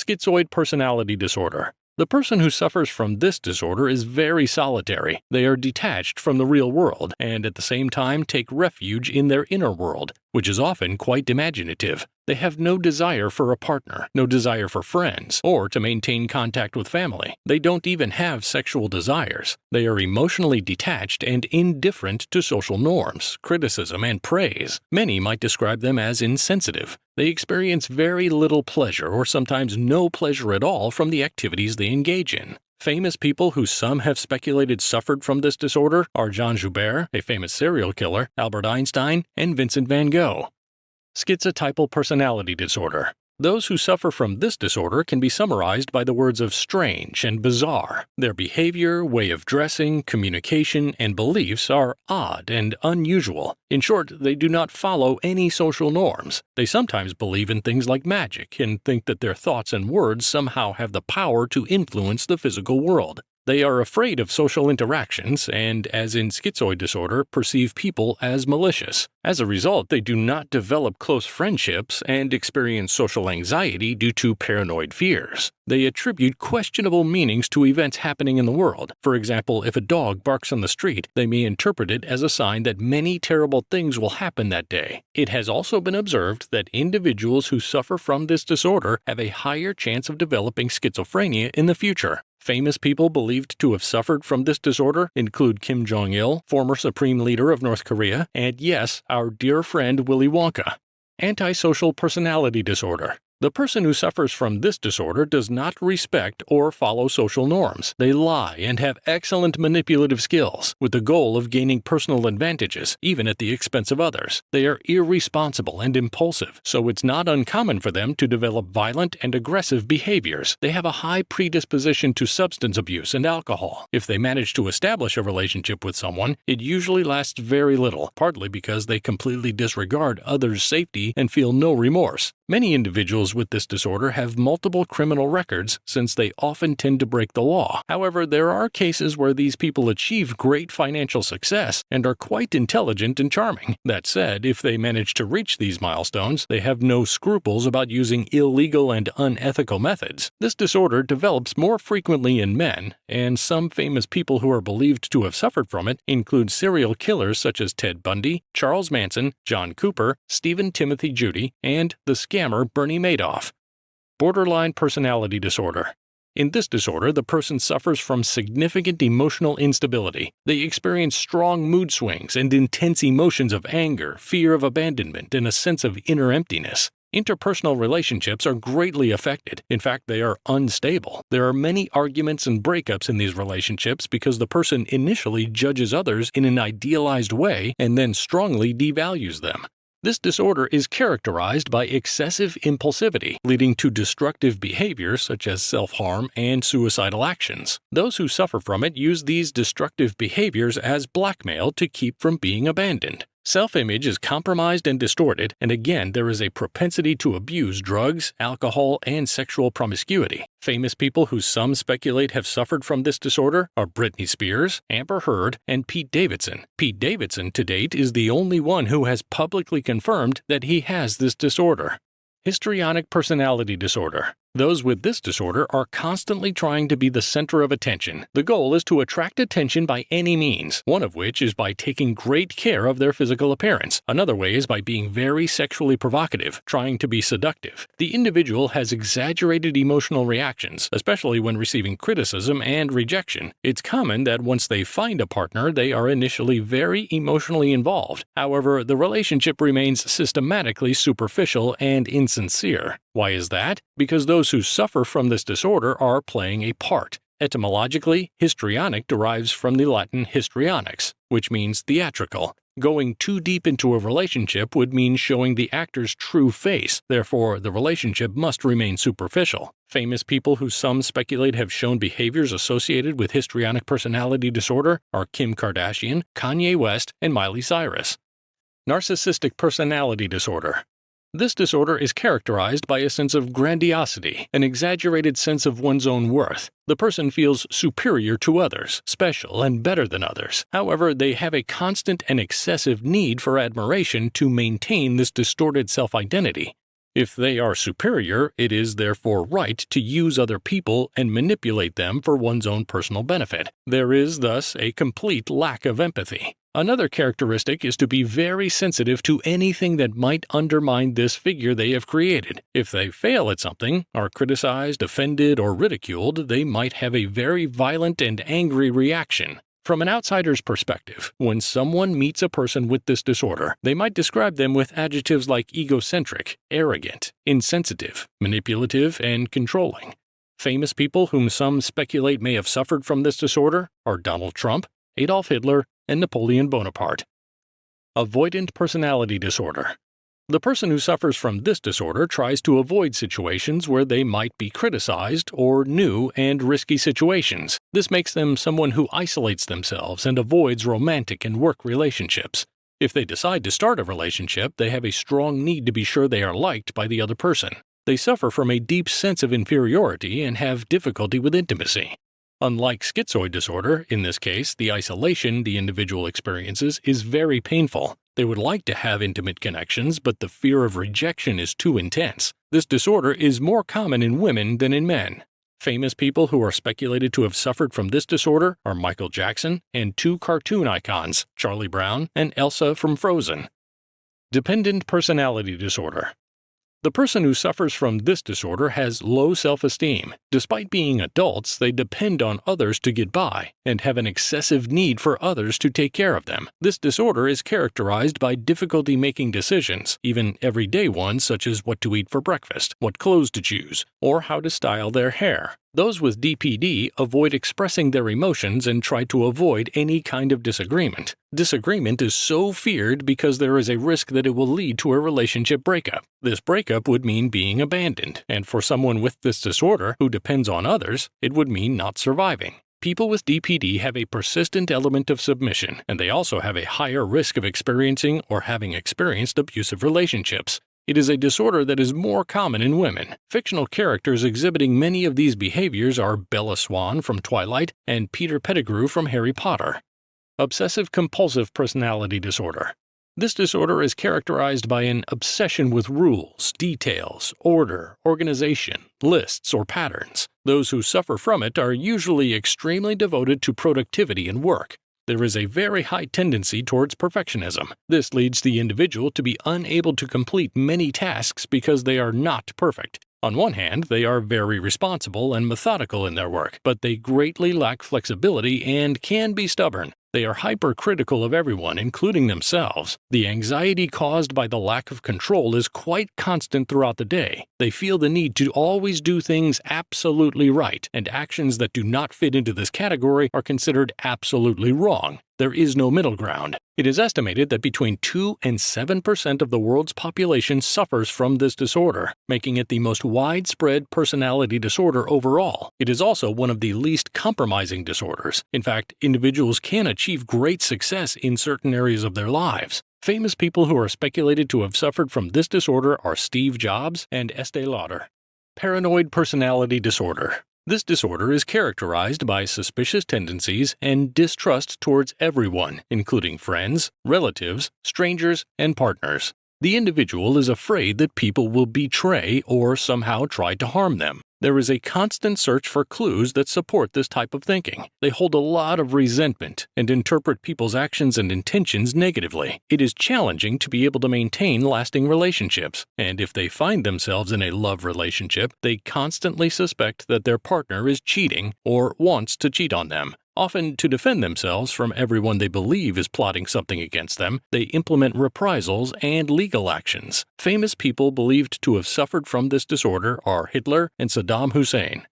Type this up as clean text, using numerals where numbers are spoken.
Schizoid personality disorder. The person who suffers from this disorder is very solitary. They are detached from the real world and at the same time take refuge in their inner world, which is often quite imaginative. They have no desire for a partner, no desire for friends, or to maintain contact with family. They don't even have sexual desires. They are emotionally detached and indifferent to social norms, criticism, and praise. Many might describe them as insensitive. They experience very little pleasure or sometimes no pleasure at all from the activities they engage in. Famous people who some have speculated suffered from this disorder are Jean Joubert, a famous serial killer, Albert Einstein, and Vincent van Gogh. Schizotypal personality disorder. Those who suffer from this disorder can be summarized by the words of strange and bizarre. Their behavior, way of dressing, communication, and beliefs are odd and unusual. In short, they do not follow any social norms. They sometimes believe in things like magic and think that their thoughts and words somehow have the power to influence the physical world. They are afraid of social interactions and, as in schizoid disorder, perceive people as malicious. As a result, they do not develop close friendships and experience social anxiety due to paranoid fears. They attribute questionable meanings to events happening in the world. For example, if a dog barks on the street, they may interpret it as a sign that many terrible things will happen that day. It has also been observed that individuals who suffer from this disorder have a higher chance of developing schizophrenia in the future. Famous people believed to have suffered from this disorder include Kim Jong-il, former Supreme Leader of North Korea, and yes, our dear friend Willy Wonka. Antisocial personality disorder. The person who suffers from this disorder does not respect or follow social norms. They lie and have excellent manipulative skills, with the goal of gaining personal advantages, even at the expense of others. They are irresponsible and impulsive, so it's not uncommon for them to develop violent and aggressive behaviors. They have a high predisposition to substance abuse and alcohol. If they manage to establish a relationship with someone, it usually lasts very little, partly because they completely disregard others' safety and feel no remorse. Many individuals with this disorder have multiple criminal records since they often tend to break the law. However, there are cases where these people achieve great financial success and are quite intelligent and charming. That said, if they manage to reach these milestones, they have no scruples about using illegal and unethical methods. This disorder develops more frequently in men, and some famous people who are believed to have suffered from it include serial killers such as Ted Bundy, Charles Manson, John Cooper, Stephen Timothy Judy, and the scammer Bernie Madoff. Borderline personality disorder. In this disorder, the person suffers from significant emotional instability. They experience strong mood swings and intense emotions of anger, fear of abandonment, and a sense of inner emptiness. Interpersonal relationships are greatly affected. In fact, they are unstable. There are many arguments and breakups in these relationships because the person initially judges others in an idealized way and then strongly devalues them. This disorder is characterized by excessive impulsivity, leading to destructive behaviors such as self-harm and suicidal actions. Those who suffer from it use these destructive behaviors as blackmail to keep from being abandoned. Self-image is compromised and distorted, and again there is a propensity to abuse drugs, alcohol, and sexual promiscuity. Famous people who some speculate have suffered from this disorder are Britney Spears, Amber Heard, and Pete Davidson. Pete Davidson, to date, is the only one who has publicly confirmed that he has this disorder. Histrionic personality disorder. Those with this disorder are constantly trying to be the center of attention. The goal is to attract attention by any means, one of which is by taking great care of their physical appearance. Another way is by being very sexually provocative, trying to be seductive. The individual has exaggerated emotional reactions, especially when receiving criticism and rejection. It's common that once they find a partner, they are initially very emotionally involved. However, the relationship remains systematically superficial and insincere. Why is that? Because those who suffer from this disorder are playing a part. Etymologically, histrionic derives from the Latin histrionics, which means theatrical. Going too deep into a relationship would mean showing the actor's true face, therefore the relationship must remain superficial. Famous people who some speculate have shown behaviors associated with histrionic personality disorder are Kim Kardashian, Kanye West, and Miley Cyrus. Narcissistic personality disorder. This disorder is characterized by a sense of grandiosity, an exaggerated sense of one's own worth. The person feels superior to others, special and better than others. However, they have a constant and excessive need for admiration to maintain this distorted self-identity. If they are superior, it is therefore right to use other people and manipulate them for one's own personal benefit. There is thus a complete lack of empathy. Another characteristic is to be very sensitive to anything that might undermine this figure they have created. If they fail at something, are criticized, offended, or ridiculed, they might have a very violent and angry reaction. From an outsider's perspective, when someone meets a person with this disorder, they might describe them with adjectives like egocentric, arrogant, insensitive, manipulative, and controlling. Famous people whom some speculate may have suffered from this disorder are Donald Trump, Adolf Hitler, and Napoleon Bonaparte. Avoidant personality disorder. The person who suffers from this disorder tries to avoid situations where they might be criticized or new and risky situations. This makes them someone who isolates themselves and avoids romantic and work relationships. If they decide to start a relationship, they have a strong need to be sure they are liked by the other person. They suffer from a deep sense of inferiority and have difficulty with intimacy. Unlike schizoid disorder, in this case, the isolation the individual experiences is very painful. They would like to have intimate connections, but the fear of rejection is too intense. This disorder is more common in women than in men. Famous people who are speculated to have suffered from this disorder are Michael Jackson and two cartoon icons, Charlie Brown and Elsa from Frozen. Dependent personality disorder. The person who suffers from this disorder has low self-esteem. Despite being adults, they depend on others to get by and have an excessive need for others to take care of them. This disorder is characterized by difficulty making decisions, even everyday ones such as what to eat for breakfast, what clothes to choose, or how to style their hair. Those with DPD avoid expressing their emotions and try to avoid any kind of disagreement. Disagreement is so feared because there is a risk that it will lead to a relationship breakup. This breakup would mean being abandoned, and for someone with this disorder who depends on others, it would mean not surviving. People with DPD have a persistent element of submission, and they also have a higher risk of experiencing or having experienced abusive relationships. It is a disorder that is more common in women. Fictional characters exhibiting many of these behaviors are Bella Swan from Twilight and Peter Pettigrew from Harry Potter. Obsessive-Compulsive personality disorder. This disorder is characterized by an obsession with rules, details, order, organization, lists, or patterns. Those who suffer from it are usually extremely devoted to productivity and work. There is a very high tendency towards perfectionism. This leads the individual to be unable to complete many tasks because they are not perfect. On one hand, they are very responsible and methodical in their work, but they greatly lack flexibility and can be stubborn. They are hypercritical of everyone, including themselves. The anxiety caused by the lack of control is quite constant throughout the day. They feel the need to always do things absolutely right, and actions that do not fit into this category are considered absolutely wrong. There is no middle ground. It is estimated that between 2 and 7% of the world's population suffers from this disorder, making it the most widespread personality disorder overall. It is also one of the least compromising disorders. In fact, individuals can achieve great success in certain areas of their lives. Famous people who are speculated to have suffered from this disorder are Steve Jobs and Estee Lauder. Paranoid personality disorder. This disorder is characterized by suspicious tendencies and distrust towards everyone, including friends, relatives, strangers, and partners. The individual is afraid that people will betray or somehow try to harm them. There is a constant search for clues that support this type of thinking. They hold a lot of resentment and interpret people's actions and intentions negatively. It is challenging to be able to maintain lasting relationships, and if they find themselves in a love relationship, they constantly suspect that their partner is cheating or wants to cheat on them. Often, to defend themselves from everyone they believe is plotting something against them, they implement reprisals and legal actions. Famous people believed to have suffered from this disorder are Hitler and Saddam Hussein.